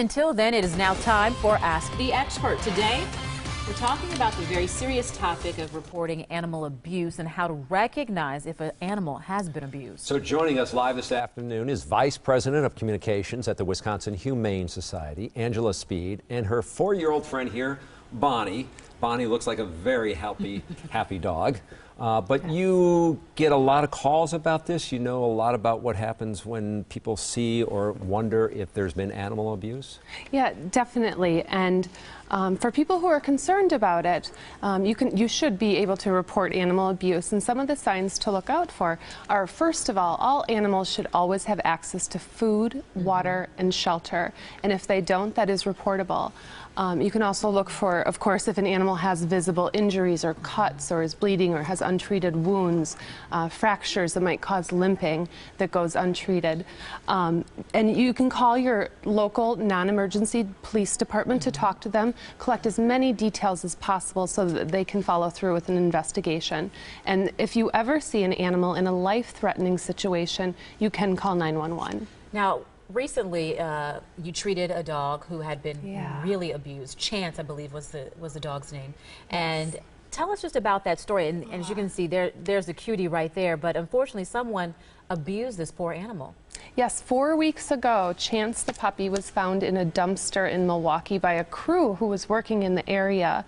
Until then, it is now time for Ask the Expert. Today, we're talking about the very serious topic of reporting animal abuse and how to recognize if an animal has been abused. So joining us live this afternoon is Vice President of Communications at the Wisconsin Humane Society, Angela Speed, and her 4-year-old friend here, Bonnie. Bonnie looks like a very happy dog. But you get a lot of calls about this. You know a lot about what happens when people see or wonder if there's been animal abuse? Yeah, definitely. And for people who are concerned about it, you should be able to report animal abuse. And some of the signs to look out for are, first of all animals should always have access to food, water, and shelter. And if they don't, that is reportable. You can also look for, of course, if an animal has visible injuries or cuts or is bleeding or has untreated wounds, fractures that might cause limping that goes untreated. And you can call your local non-emergency police department to talk to them, collect as many details as possible so that they can follow through with an investigation. And if you ever see an animal in a life-threatening situation, you can call 911. Now, recently, you treated a dog who had been really abused. Chance, I believe, was the dog's name. And tell us just about that story. And as you can see, there's a cutie right there. But unfortunately, someone abused this poor animal. Yes, 4 weeks ago, Chance the puppy was found in a dumpster in Milwaukee by a crew who was working in the area.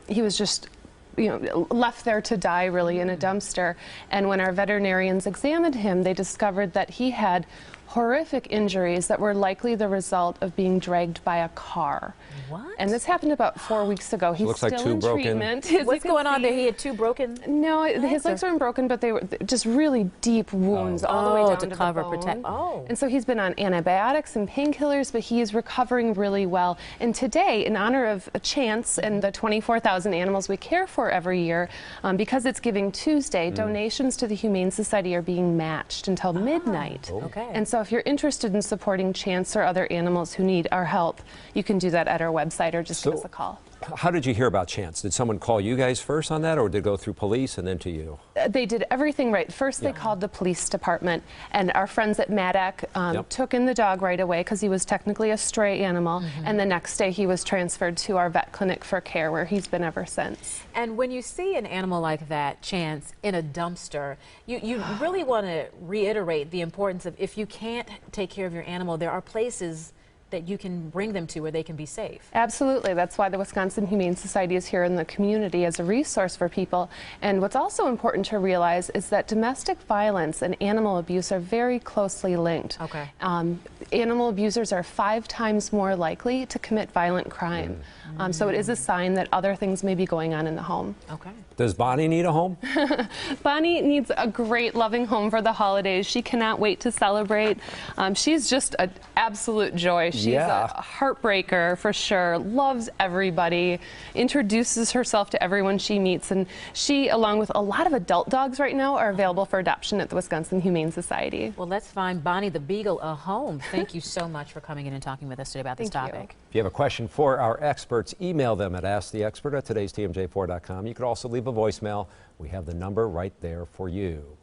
He was just left there to die, really, in a dumpster. And when our veterinarians examined him, they discovered that he had horrific injuries that were likely the result of being dragged by a car. What? And this happened about 4 weeks ago. He's looks still like two in broken. treatment. What's going on there? He had 2 broken No, his legs weren't broken, but they were just really deep wounds all the way down to cover, the bone. protect. Oh. And so he's been on antibiotics and painkillers, but he is recovering really well. And today, in honor of a Chance and the 24,000 animals we care for every year, because it's Giving Tuesday, donations to the Humane Society are being matched until midnight. Okay. And so if you're interested in supporting Chance or other animals who need our help, you can do that at our website or just give us a call. How did you hear about Chance? Did someone call you guys first on that, or did it go through police and then to you? They did everything right. First, they called the police department, and our friends at MADAC took in the dog right away because he was technically a stray animal, and the next day he was transferred to our vet clinic for care, where he's been ever since. And when you see an animal like that, Chance, in a dumpster, you really want to reiterate the importance of, if you can't take care of your animal, there are places that you can bring them to where they can be safe. Absolutely. That's why the Wisconsin Humane Society is here in the community as a resource for people. And what's also important to realize is that domestic violence and animal abuse are very closely linked. Okay. Animal abusers are 5 times more likely to commit violent crime. So it is a sign that other things may be going on in the home. Okay. Does Bonnie need a home? Bonnie needs a great, loving home for the holidays. She cannot wait to celebrate. She's just an absolute joy. She's a heartbreaker for sure, loves everybody, introduces herself to everyone she meets, and she, along with a lot of adult dogs right now, are available for adoption at the Wisconsin Humane Society. Well, let's find Bonnie the Beagle a home. Thank you so much for coming in and talking with us today about this topic. If you have a question for our experts, email them at asktheexpert@today'stmj4.com. You could also leave a voicemail. We have the number right there for you. Well,